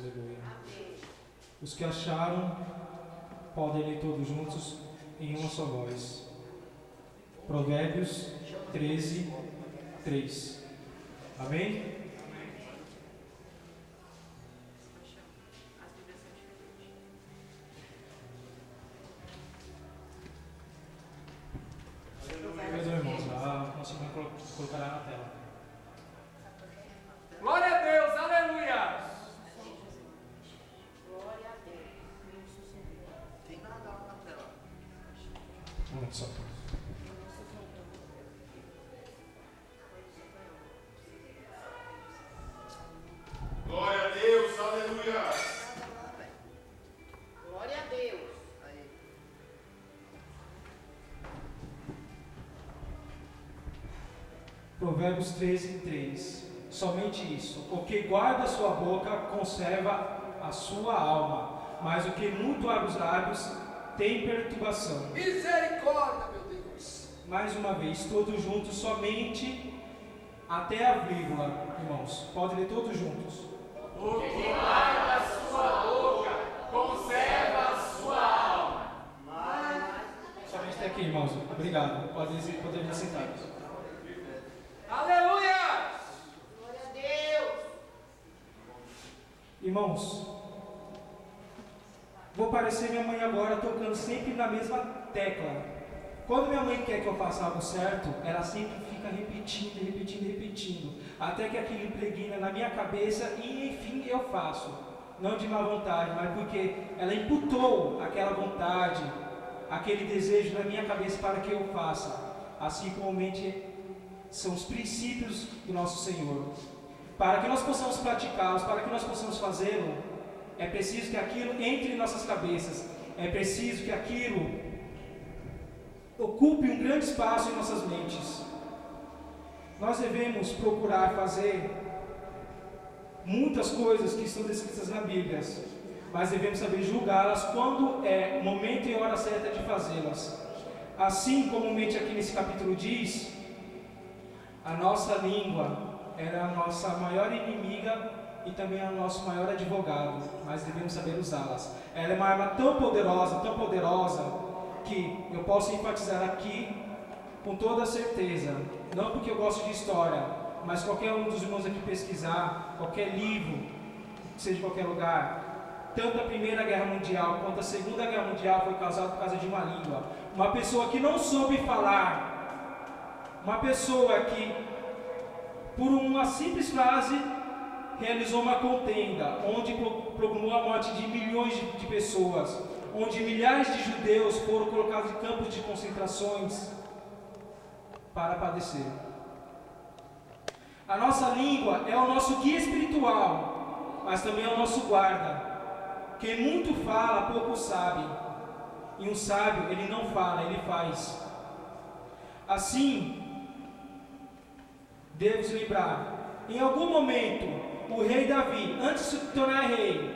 Aleluia. Os que acharam podem ler todos juntos em uma só voz. Provérbios 13, 3. Amém? Perdão, irmãos, nós vamos colocar na tela. Glória a Deus, aleluia! Glória a Deus. Tem nada lá na tela. Um momento só. Glória a Deus, aleluia! Glória a Deus. Aí. Provérbios 13, 3. Somente isso. O que guarda a sua boca conserva a sua alma, mas o que muito abre os lábios tem perturbação. Misericórdia, meu Deus! Mais uma vez, todos juntos, somente até a vírgula, irmãos. Pode ler todos juntos. O que guarda a sua boca conserva a sua alma. Somente até aqui, irmãos. Obrigado. Podem ir sentados. Aleluia! Glória a Deus. Irmãos, vou parecer minha mãe agora tocando sempre na mesma tecla. Quando minha mãe quer que eu faça algo certo, ela sempre fica repetindo, até que aquilo impregna na minha cabeça e enfim eu faço. Não de má vontade, mas porque ela imputou aquela vontade, aquele desejo na minha cabeça para que eu faça. Assim comumente são os princípios do nosso Senhor. Para que nós possamos praticá-los, para que nós possamos fazê-lo, é preciso que aquilo entre em nossas cabeças, é preciso que aquilo ocupe um grande espaço em nossas mentes. Nós devemos procurar fazer muitas coisas que estão descritas na Bíblia, mas devemos saber julgá-las quando é o momento e a hora certa de fazê-las. Assim, comumente aqui nesse capítulo diz, a nossa língua era a nossa maior inimiga e também é o nosso maior advogado, mas devemos saber usá-las. Ela é uma arma tão poderosa, que eu posso enfatizar aqui com toda certeza, não porque eu gosto de história, mas qualquer um dos irmãos aqui pesquisar, qualquer livro, seja em qualquer lugar, tanto a Primeira Guerra Mundial quanto a Segunda Guerra Mundial foi causada por causa de uma língua. Uma pessoa que não soube falar, uma pessoa que, por uma simples frase, realizou uma contenda, onde proclamou a morte de milhões de pessoas, onde milhares de judeus foram colocados em campos de concentrações para padecer. A nossa língua é o nosso guia espiritual, mas também é o nosso guarda. Quem muito fala, pouco sabe. E um sábio, ele não fala, ele faz. Assim, devemos lembrar, em algum momento, o rei Davi, antes de se tornar rei,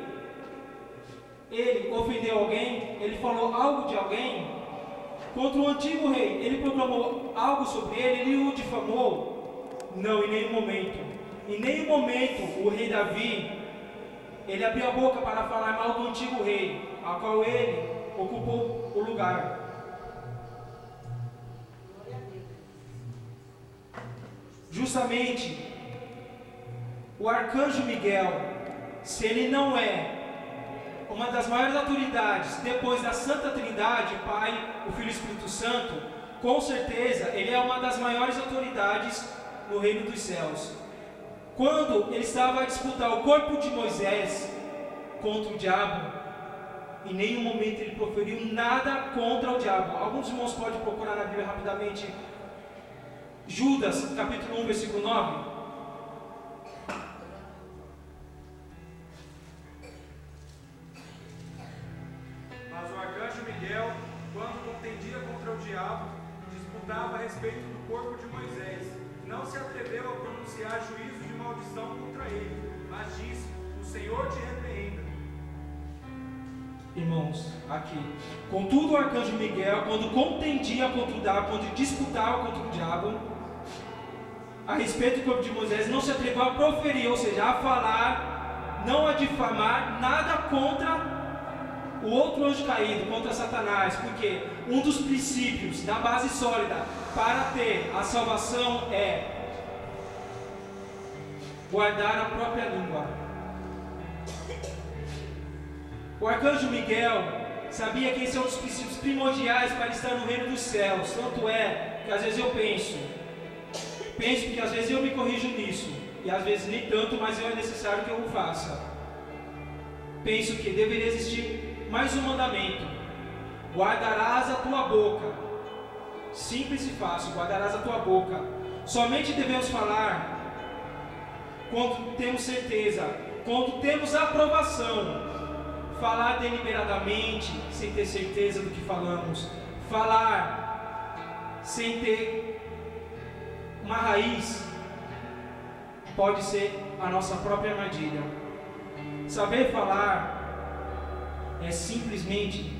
ele ofendeu alguém, ele falou algo de alguém contra o antigo rei, ele proclamou algo sobre ele o difamou? Não, em nenhum momento. Em nenhum momento o rei Davi, ele abriu a boca para falar mal do antigo rei, a qual ele ocupou o lugar. Justamente, o arcanjo Miguel, se ele não é uma das maiores autoridades depois da Santa Trindade, Pai, o Filho e o Espírito Santo, com certeza ele é uma das maiores autoridades no reino dos céus. Quando ele estava a disputar o corpo de Moisés contra o diabo, em nenhum momento ele proferiu nada contra o diabo. Alguns irmãos podem procurar na Bíblia rapidamente, Judas, capítulo 1, versículo 9. Mas o arcanjo Miguel, quando contendia contra o diabo, disputava a respeito do corpo de Moisés. Não se atreveu a pronunciar juízo de maldição contra ele, mas disse: o Senhor te repreenda. Irmãos, aqui, contudo o arcanjo Miguel, quando contendia contra o diabo, quando disputava contra o diabo, a respeito do corpo de Moisés, não se atreveu a proferir, ou seja, a falar, não a difamar nada contra o outro anjo caído, contra Satanás, porque um dos princípios da base sólida para ter a salvação é guardar a própria língua. O arcanjo Miguel sabia que esse é um dos princípios primordiais para estar no reino dos céus. Tanto é que às vezes eu penso porque às vezes eu me corrijo nisso, e às vezes nem tanto, mas é necessário que eu o faça. Penso que deveria existir mais um mandamento: guardarás a tua boca. Simples e fácil, guardarás a tua boca. Somente devemos falar quando temos certeza, quando temos aprovação. Falar deliberadamente, sem ter certeza do que falamos. Falar sem ter uma raiz, pode ser a nossa própria armadilha. Saber falar é simplesmente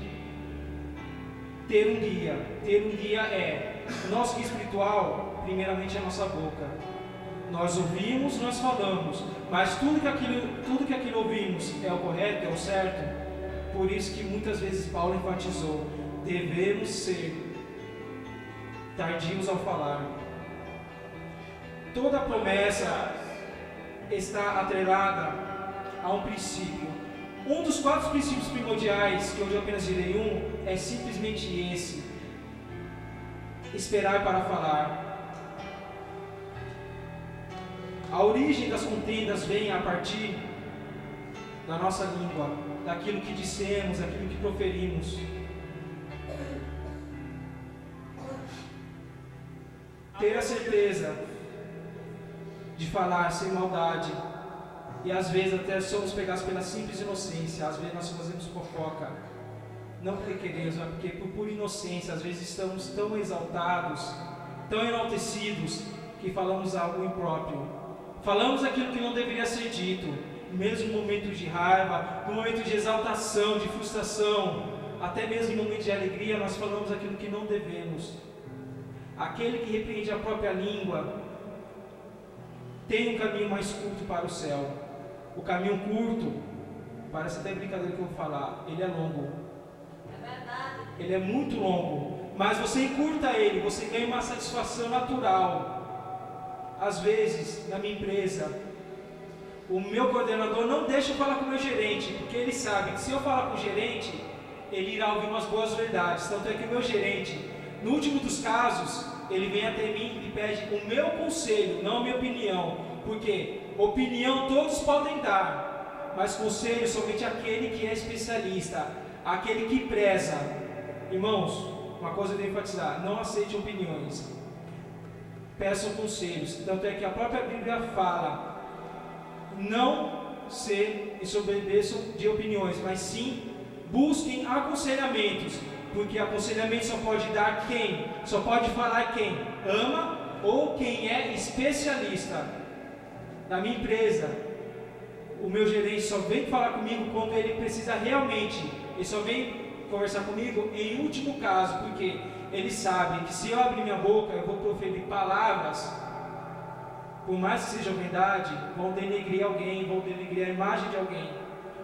ter um guia. Ter um guia é o nosso guia espiritual, primeiramente a nossa boca. Nós ouvimos, nós falamos, mas tudo que aquilo ouvimos é o correto, é o certo. Por isso que muitas vezes Paulo enfatizou: devemos ser tardios ao falar. Toda promessa está atrelada a um princípio. Um dos 4 princípios primordiais, que hoje eu apenas direi um, é simplesmente esse: esperar para falar. A origem das contendas vem a partir da nossa língua, daquilo que dissemos, daquilo que proferimos. Ter a certeza de falar sem maldade, e às vezes até somos pegados pela simples inocência. Às vezes nós fazemos fofoca, não porque queremos, mas porque por pura inocência. Às vezes estamos tão exaltados, tão enaltecidos, que falamos algo impróprio. Falamos aquilo que não deveria ser dito, mesmo no momento de raiva, no momento de exaltação, de frustração, até mesmo no momento de alegria, nós falamos aquilo que não devemos. Aquele que repreende a própria língua tem um caminho mais curto para o céu. O caminho curto, parece até brincadeira que eu vou falar, ele é longo. É verdade. Ele é muito longo, mas você encurta ele, você ganha uma satisfação natural. Às vezes, na minha empresa, o meu coordenador não deixa eu falar com o meu gerente, porque ele sabe que se eu falar com o gerente, ele irá ouvir umas boas verdades. Tanto é que o meu gerente, no último dos casos, ele vem até mim e pede o meu conselho, não a minha opinião, porque opinião todos podem dar, mas conselho somente aquele que é especialista, aquele que preza. Irmãos, uma coisa eu devo enfatizar: não aceite opiniões, peçam conselhos. Tanto é que a própria Bíblia fala: não se desobedeçam de opiniões, mas sim busquem aconselhamentos, porque aconselhamento só pode dar quem? Só pode falar quem ama ou quem é especialista. Na minha empresa, o meu gerente só vem falar comigo quando ele precisa realmente. Ele só vem conversar comigo em último caso, porque ele sabe que se eu abrir minha boca, eu vou proferir palavras, por mais que sejam verdade, vão denegrir alguém, vão denegrir a imagem de alguém,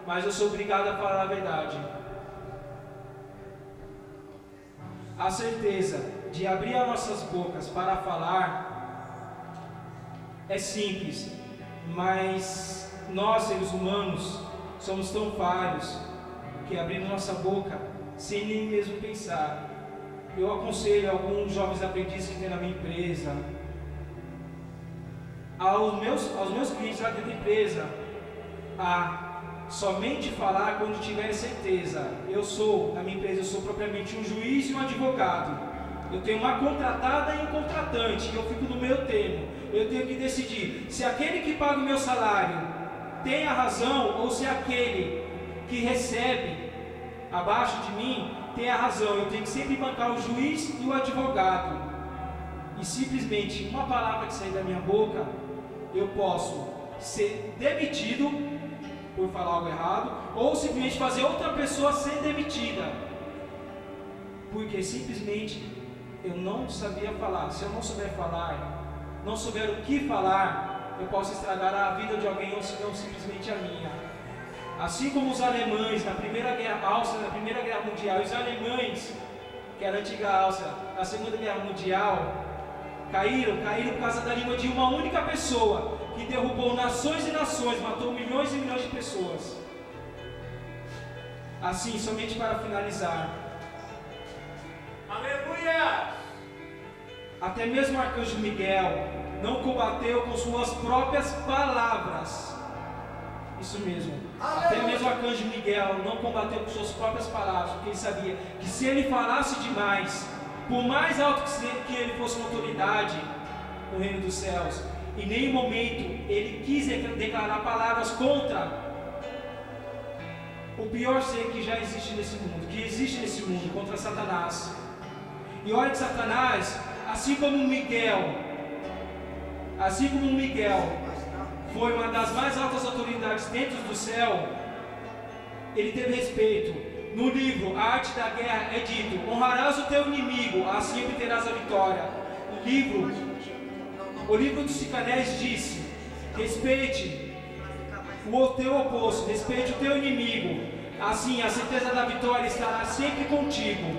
mas eu sou obrigado a falar a verdade. A certeza de abrir as nossas bocas para falar é simples, mas nós, seres humanos, somos tão falhos que abrimos nossa boca sem nem mesmo pensar. Eu aconselho alguns jovens aprendizes que tem na minha empresa, aos meus clientes lá dentro da empresa, a somente falar quando tiver certeza. Eu sou, na minha empresa, eu sou propriamente um juiz e um advogado. Eu tenho uma contratada e um contratante, e eu fico no meu termo. Eu tenho que decidir se aquele que paga o meu salário tem a razão, ou se aquele que recebe abaixo de mim tem a razão. Eu tenho que sempre bancar o juiz e o advogado. E simplesmente uma palavra que sair da minha boca, eu posso ser demitido por falar algo errado, ou simplesmente fazer outra pessoa ser demitida, porque simplesmente eu não sabia falar. Se eu não souber falar, não souber o que falar, eu posso estragar a vida de alguém ou se não simplesmente a minha. Assim como os alemães na Primeira Guerra Áustria, na Primeira Guerra Mundial, e os alemães, que era a antiga Áustria, na Segunda Guerra Mundial, caíram por causa da língua de uma única pessoa, que derrubou nações e nações, matou milhões e milhões de pessoas. Assim, somente para finalizar, Aleluia! até mesmo o arcanjo Miguel não combateu com suas próprias palavras. Isso mesmo. Até mesmo o arcanjo Miguel não combateu com suas próprias palavras, porque ele sabia que se ele falasse demais, por mais alto que ele fosse uma autoridade no reino dos céus, em nenhum momento ele quis declarar palavras contra o pior ser que já existe nesse mundo, que existe nesse mundo, contra Satanás. E olha que Satanás, assim como Miguel foi uma das mais altas autoridades dentro do céu, ele teve respeito. No livro A Arte da Guerra é dito: honrarás o teu inimigo, assim obterás a vitória. O livro dos Sicanéis disse: respeite o teu oposto, respeite o teu inimigo, assim a certeza da vitória estará sempre contigo.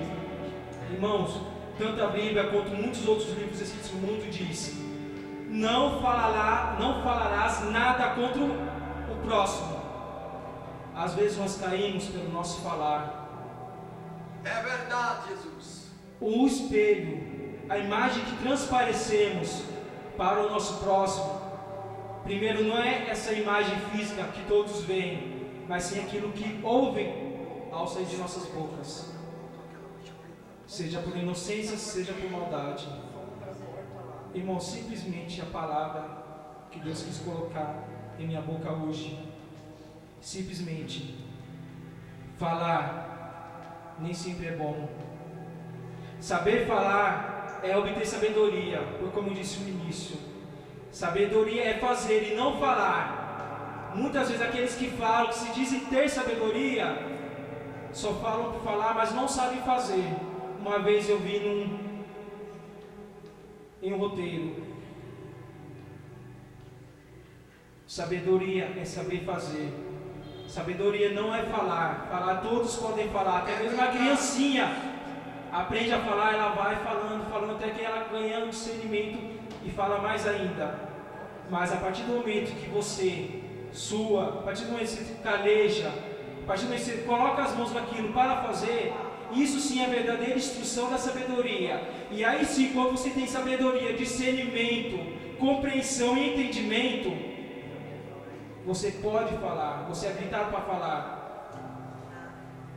Irmãos, tanto a Bíblia quanto muitos outros livros escritos no mundo diz: não falarás nada contra o próximo. Às vezes nós caímos pelo nosso falar. É verdade, Jesus. O espelho, a imagem que transparecemos para o nosso próximo, primeiro não é essa imagem física que todos veem, mas sim aquilo que ouvem ao sair de nossas bocas, seja por inocência, seja por maldade. Irmão, simplesmente a palavra que Deus quis colocar em minha boca hoje, simplesmente falar nem sempre é bom. Saber falar é obter sabedoria, porque como eu disse no início, sabedoria é fazer e não falar. Muitas vezes aqueles que falam, que se dizem ter sabedoria, só falam por falar, mas não sabem fazer. Uma vez eu vi em um roteiro: sabedoria é saber fazer. Sabedoria não é falar. Falar todos podem falar, até mesmo a criancinha aprende a falar, ela vai falando até que ela ganha um discernimento e fala mais ainda. Mas a partir do momento que você sua, a partir do momento que você caleja, a partir do momento que você coloca as mãos naquilo para fazer, isso sim é a verdadeira instrução da sabedoria. E aí sim, quando você tem sabedoria, discernimento, compreensão e entendimento, você pode falar, você é habilitado para falar.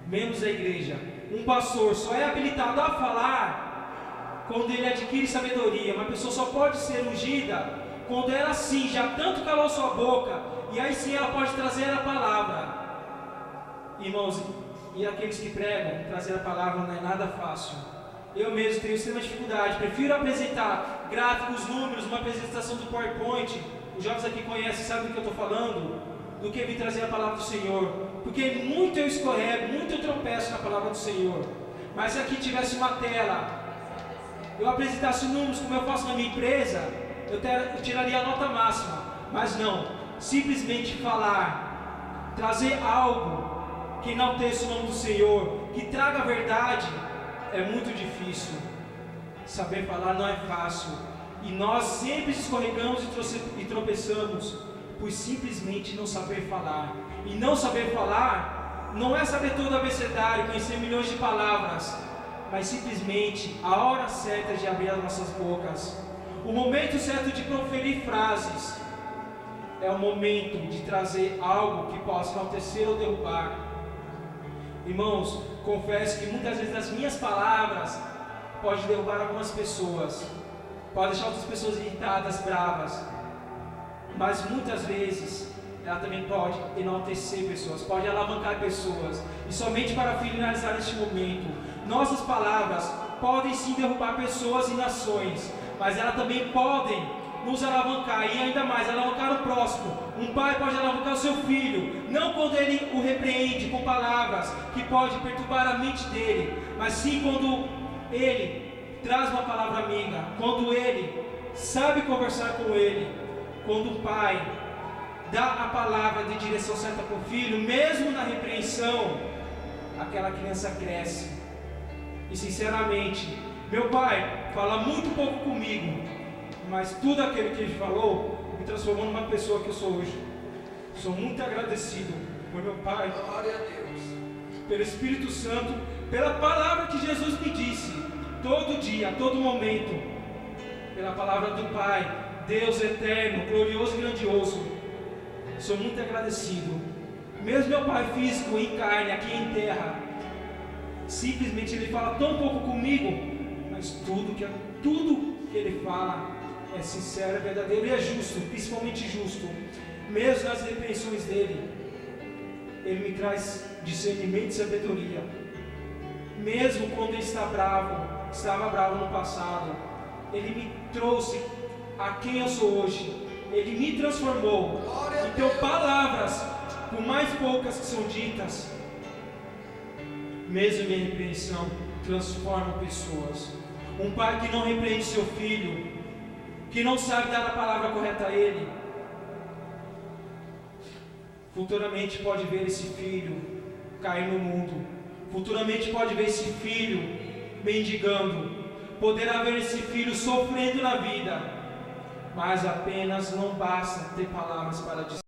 Menos a igreja. Um pastor só é habilitado a falar quando ele adquire sabedoria. Uma pessoa só pode ser ungida quando ela sim já tanto calou sua boca, e aí sim ela pode trazer a palavra. Irmãos, e aqueles que pregam, trazer a palavra não é nada fácil. Eu mesmo tenho extrema dificuldade, prefiro apresentar gráficos, números, uma apresentação do PowerPoint, os jovens aqui conhecem, sabem do que eu estou falando, do que vir trazer a palavra do Senhor, porque muito eu escorrego, muito eu tropeço na palavra do Senhor. Mas se aqui tivesse uma tela, eu apresentasse números como eu faço na minha empresa, eu tiraria a nota máxima. Mas não, simplesmente falar, trazer algo que enalteça o nome do Senhor, que traga a verdade, é muito difícil. Saber falar não é fácil, e nós sempre escorregamos e tropeçamos por simplesmente não saber falar. E não saber falar não é saber todo o abecedário, conhecer milhões de palavras, mas simplesmente a hora certa de abrir as nossas bocas, o momento certo de proferir frases, é o momento de trazer algo que possa enaltecer ou derrubar. Irmãos, confesso que muitas vezes as minhas palavras podem derrubar algumas pessoas, pode deixar outras pessoas irritadas, bravas, mas muitas vezes ela também pode enaltecer pessoas, pode alavancar pessoas. E somente para finalizar este momento, nossas palavras podem sim derrubar pessoas e nações, mas elas também podem nos alavancar, e ainda mais, alavancar o próximo. Um pai pode alavancar o seu filho, não quando ele o repreende com palavras que pode perturbar a mente dele, mas sim quando ele traz uma palavra amiga, quando ele sabe conversar com ele, quando o pai dá a palavra de direção certa para o filho, mesmo na repreensão, aquela criança cresce. E sinceramente, meu pai fala muito pouco comigo, mas tudo aquilo que ele falou me transformou numa pessoa que eu sou hoje. Sou muito agradecido por meu pai, Glória a Deus. pelo Espírito Santo, pela palavra que Jesus me disse, todo dia, a todo momento, pela palavra do Pai, Deus eterno, glorioso e grandioso. Sou muito agradecido. Mesmo meu pai físico em carne, aqui em terra, simplesmente ele fala tão pouco comigo, mas tudo que ele fala é sincero, é verdadeiro e é justo, principalmente justo. Mesmo nas repreensões dele, ele me traz discernimento e sabedoria. Mesmo quando ele estava bravo no passado, ele me trouxe a quem eu sou hoje. Ele me transformou. Então palavras, por mais poucas que são ditas, mesmo minha repreensão, transformam pessoas. Um pai que não repreende seu filho, que não sabe dar a palavra correta a ele, futuramente pode ver esse filho cair no mundo. Futuramente pode ver esse filho mendigando. Poderá ver esse filho sofrendo na vida. Mas apenas não basta ter palavras para dizer.